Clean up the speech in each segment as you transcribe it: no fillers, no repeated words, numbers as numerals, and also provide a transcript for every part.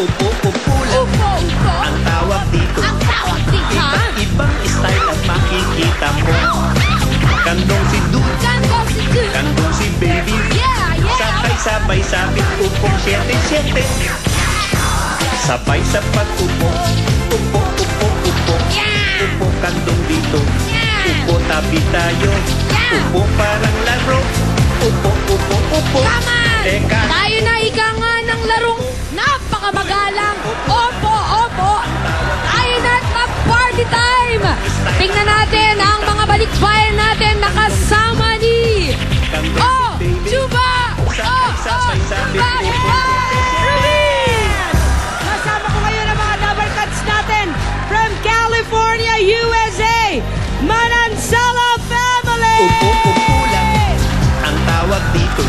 Upo lang. Ang tawag dito. Iba't ibang style at makikita mo. Kandong si Dude, kandong si Baby. Sakay-sabay sabit upong 7-7. Sabay sa pag-upo. Upo. Upo kandong dito. Upo tabi tayo. Upo parang laro. Upo. Teka. Tayo na ika nga ng larong napakamagalang. Opo. Tayo na at mag-party time. Tingnan natin ang mga balikbayan natin na kasama ni Chuba. Kasama ko ngayon ang mga double cuts natin from California, USA, Manansala Family! Upo lang. Ang tawag dito.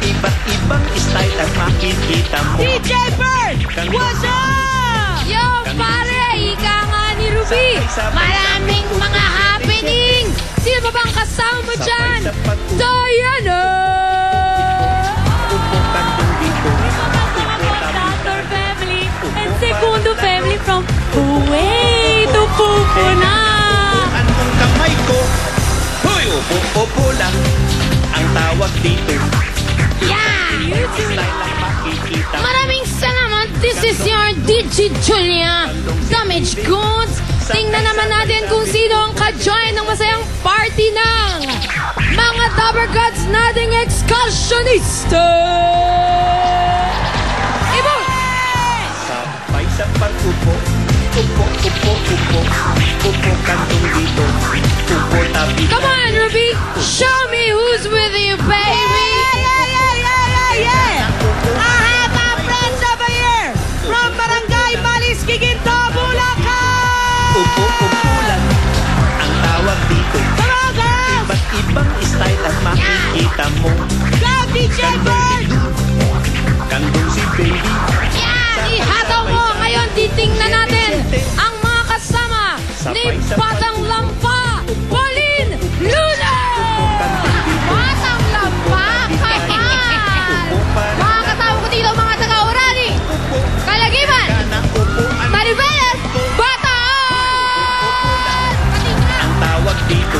Iba't ibang style at makikita mo. DJ Bird, what's up? Yo, pare, ika nga ni Ruby. Maraming mga happening. Sino ba bang kasama mo dyan? Diana! Upo kandong dito. Doctor family and Segundo family from Kuwait. Upo na. Upuan mong kamay ko. Hoy, upo lang. Ang tawag dito. Style ang makikita mo. Maraming salamat. This is your DJ Julia. Damage Goods. Tingnan naman natin kung sino ang ka-join ng masayang party ng mga Double Gods nating excursionista. Ibo! Sabay sa pag-upo. Upo. Upo kandong dito. Upo tabi. Come on, Ruby. Show me who's with you, baby. Yeah! I have my friends over here from Barangay Malis, Giginto, Bulacan! Upo lang. Ang tawag dito. Come on, girls! Iba't ibang style at makikita mo. Go, DJ Bird! Kandong si Baby. Ihataw mo. Ngayon, titingnan natin ang mga kasama ni Batang Lampa, Pauline Luna! Batang Lampa? Mga kasama ko dito, mga taga-Urani, Kalagiban, Mariveles, Bataan! Ang tawag dito.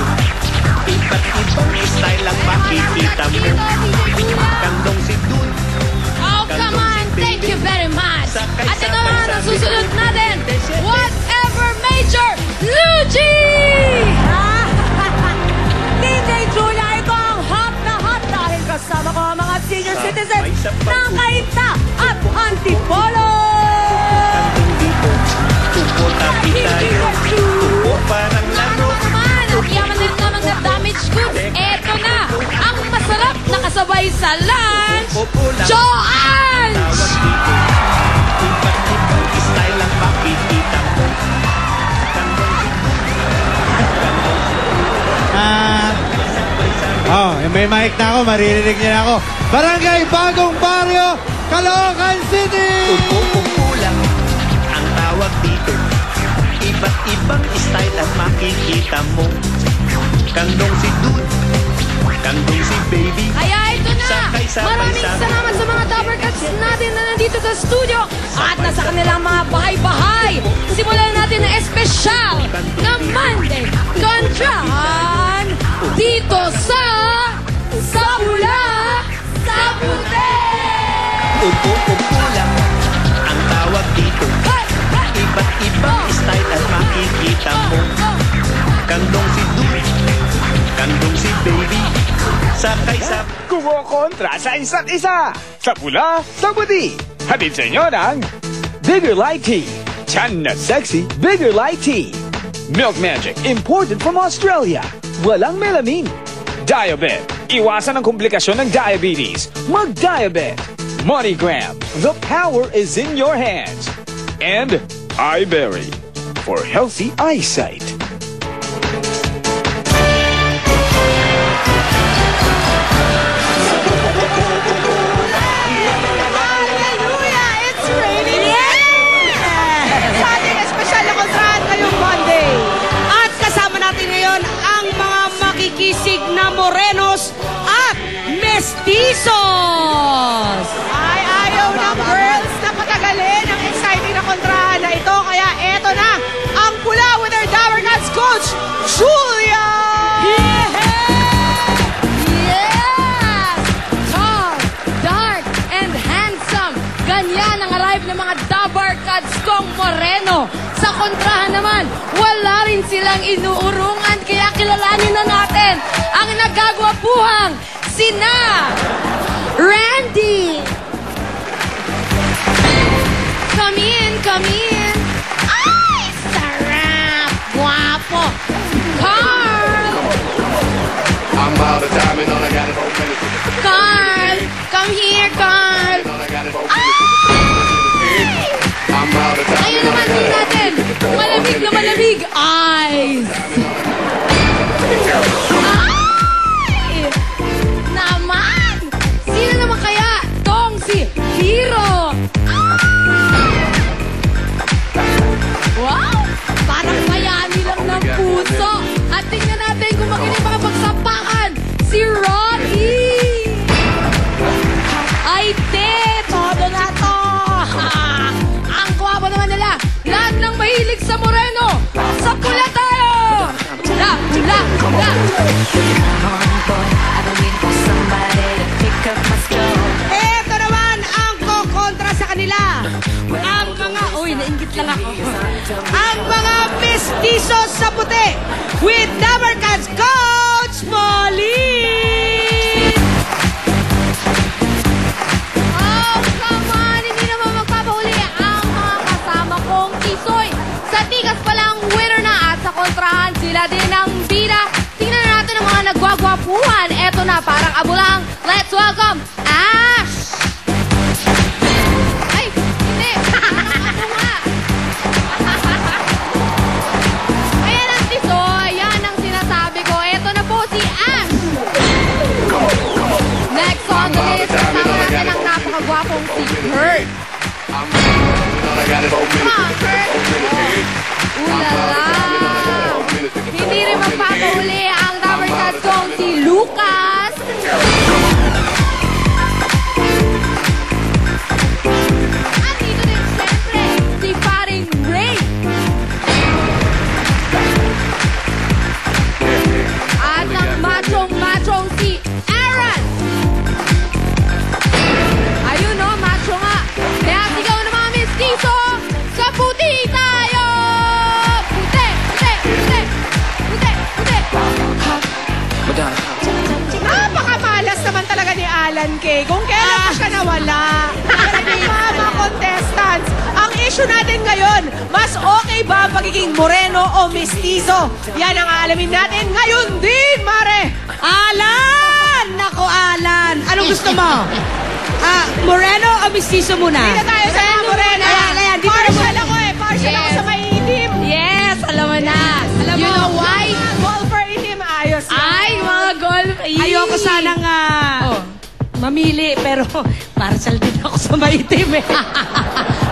Iba't ibang style ang makikita mo. Kandong si Dude. Oh, come on. Thank you very much. At ito naman ang susunod natin. Whatever Major Luigi! DJ Julia, ito ang hot na hot dahil kasama ko ang mga senior citizens ng Cainta at Antipolo! Kandong dito. Upo tabi tayo. Upo parang laro. At yaman din naman na damage goods. Eto na ang masarap na kasabay sa lunch. Joanne! Tawag dito. Iba't ibang style ang makikita mo. Kandong si may mic na ako, maririnig niya na ako. Barangay Bagong Barrio, Caloocan City! Upo lang. Ang tawag dito. Iba't ibang style at makikita mo. Kandong si Dude. Kandong si Baby. Kaya ito na. Sakay-sabay Maraming sabit. salamat sa mga Double Cuts natin na nandito sa studio at nasa kanilang mga bahay-bahay. Simulan natin na espesyal na Monday Contran dito sa Sabula sa Puti! Upo lang. Ang tawag dito. Iba't ibang style at makikita mo. Kandong si Dude. Kandong si Baby. Sakay-sabay. Kumokontra sa isa't isa. Sa pula, sa puti. Hatid sa inyo ng Bigger Light Tea. Tiyan na sexy, Bigger Light Tea. Milk Magic, imported from Australia. Walang melanin. Diabet. Iwasan ang komplikasyon ng diabetes. Mag-Diabet. MoneyGram. The power is in your hands. And iBerry. For healthy eyesight. Hallelujah! It's raining! Sa ating espesyal na kontrahan ngayong Monday. At kasama natin ngayon ang mga makikisig na morenos at mestizos. Ay, ayaw ng girls na patagalin Coach Julia! Yes! Tall, dark, and handsome. Ganyan ang arrive ng mga Dabar Cats kong Moreno. Sa kontrahan naman, wala rin silang inuurungan. Kaya kilalanin na natin ang nagagwapuhang sina Randy. Come in, come in. Ay, sarap! Guwapo! Carl! I'm out of time and all I got is 4 minutes. Carl! Come here, Carl! All I got is 4 Ay! minutes. I'm out of time. Ayun naman din natin. Malamig na malamig. Eyes. Ay! Naman! Sino naman kaya tong si Hero? Wow! Parang bayani lang ng puso. At tingnan natin kung magaling makapagsapakan si Rocky. Ay, todo na to. Ang guwapo naman nila. Lahat ng mahilig sa Moreno. Sa pula tayo. Pula, pula, pula. Ito naman ang kokontra sa kanila. Ang mga, uy, nainggit lang ako. Ang mga mestizos sa puti with Dabar Cats Coach Molly. Oh, come on. Hindi naman magpapahuli ang mga kasama kong tisoy. Sa tigas palang winner na at sa kontrahan sila din ang bida. Tingnan na natin ang mga nagwagwapuhan. Eto na, parang abulang. Let's welcome Ash! Ay, hindi. Ano nga? Ayan ang tisoy. Yan ang sinasabi ko. Eto na po si Ash. Next on the list, kasama natin ang napakagwapong si Kurt. All I got is 4 Come on, minutes. Kurt. Ulala. Hindi rin magpapahuli ang Dabar Cats kong si Lucas. At dito din, siyempre, si paring Ray. At ang machong-machong si Aaron. Ayun o, macho nga. Kaya sigaw ng mga mestizo, sa puti tayo! Puti, puti, puti, puti, puti. Napakamalas naman talaga ni Alan Kay. Kung kailan pa siya nawala. Mga contestants, ang issue natin ngayon, mas okay ba ang pagiging moreno o mestizo? Yan ang aalamin natin ngayon din, Mare. Alan! Nako, Alan. Anong gusto mo? Moreno o mestizo muna? Dito tayo sa moreno. Ayan, dito partial ako eh. Partial ako Yes. sa maitim. Yes, alam mo na. You know why? Golfer itim, ayos yan. Ay, mga golf. Ayoko sanang mamili, pero partial din ako sa maitim eh.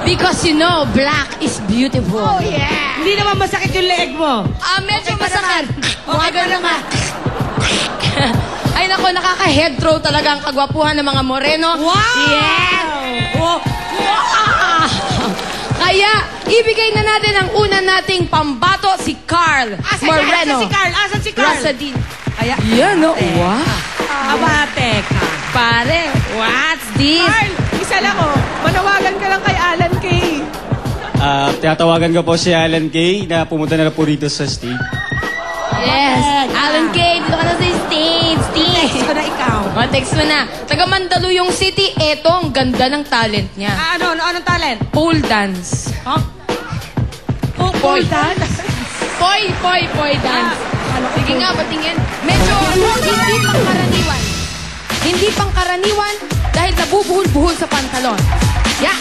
Because you know, black is beautiful. Oh, yeah! Hindi naman masakit yung leeg mo. Medyo masakit. Mga ganun naman. Ay nako, nakaka-head throw talaga ang kagwapuhan ng mga Moreno. Wow! Yes! Wow! Kaya, ibigay na natin ang una nating pambato, si Carl Moreno. Asan si Carl? Rasadin. Kaya, Yan, no? Wow. abate ka. Pare, what's this? Carl, isa lang oh. Manawagan ka lang kay Alan Kay. Tinatawagan ko po si Alan Kay na pumunta na po rito sa stage. Yes, Alan Kay, dito ka na sa stage. Text ko na ikaw. Text mo na. Taga Mandaluyong City, eto ang ganda ng talent niya. Anong talent? Pole dance. Huh? Pole dance? Poy dance. Sige nga, patingin. Medyo hindi pangkaraniwan. Hindi pangkaraniwan dahil nabubuhol-buhol sa pantalon. Yeah.